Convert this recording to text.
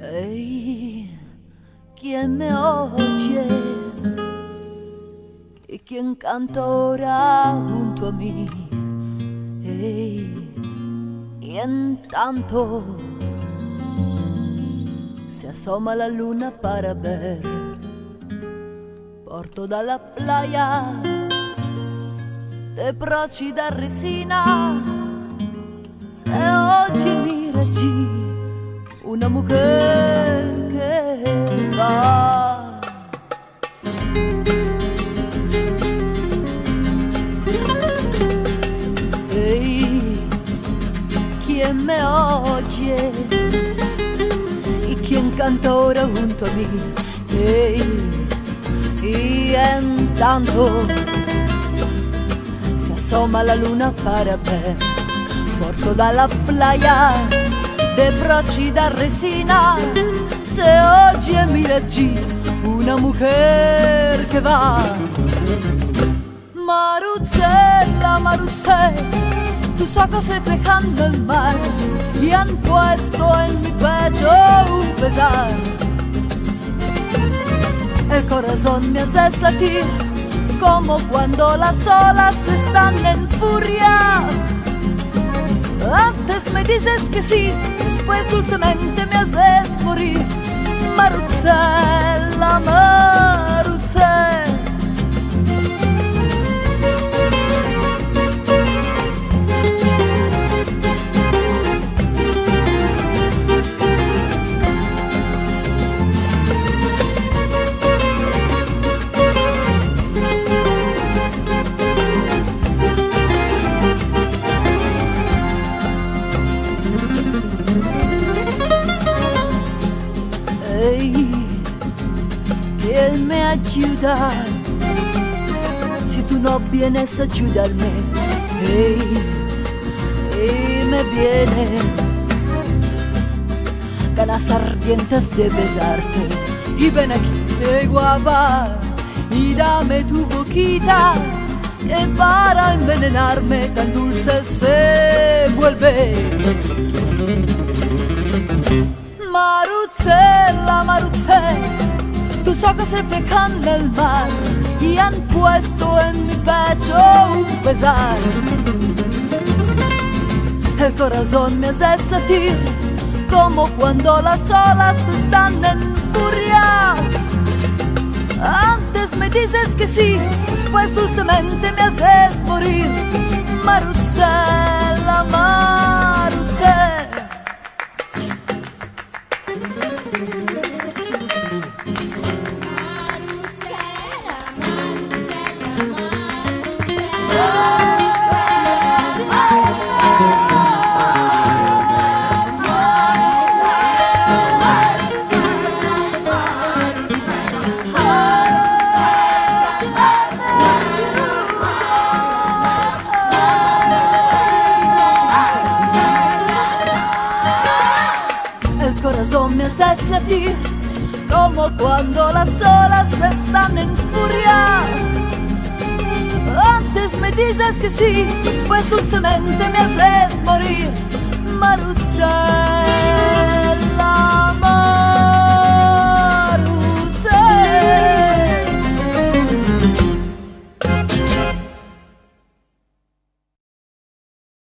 Hey, ¿quién me oye? ¿Y quién canta ahora junto a mí? Hey, y en tanto se asoma la luna para ver por toda la playa de brochi da resina. Se oye, mira allí, una mujer que va. Hey, ¿quién me oye? ¿Y quién canta ahora junto a mí? Hey, y en tanto se asoma la luna para ver por toda la playa de brochi da resina. Se oye, mira allí, una mujer que va. Marucella, Marucella, tus ojos reflejando el mar y han puesto en mi pecho un pesar. El corazón me haces latir como cuando las olas están en furia. Antes me dices que sí, después dulcemente me haces morir. Marucella, Marucella. ¿Quién me ayuda si tú no vienes a ayudarme? Y me vienen ganas ardientes de besarte. Y ven aquí, guapa, y dame tu boquita, que para envenenarme tan dulce se vuelve. Marucella, Marucella, tus ojos reflejan el mar y han puesto en mi pecho un pesar. El corazón me hace latir como cuando las olas están en furia. Antes me dices que sí, después dulcemente me haces morir. Marucella, Marucella. El corazón me hace latir como cuando las olas están en furia. Antes me dices que sí, después dulcemente me haces morir. Marucella,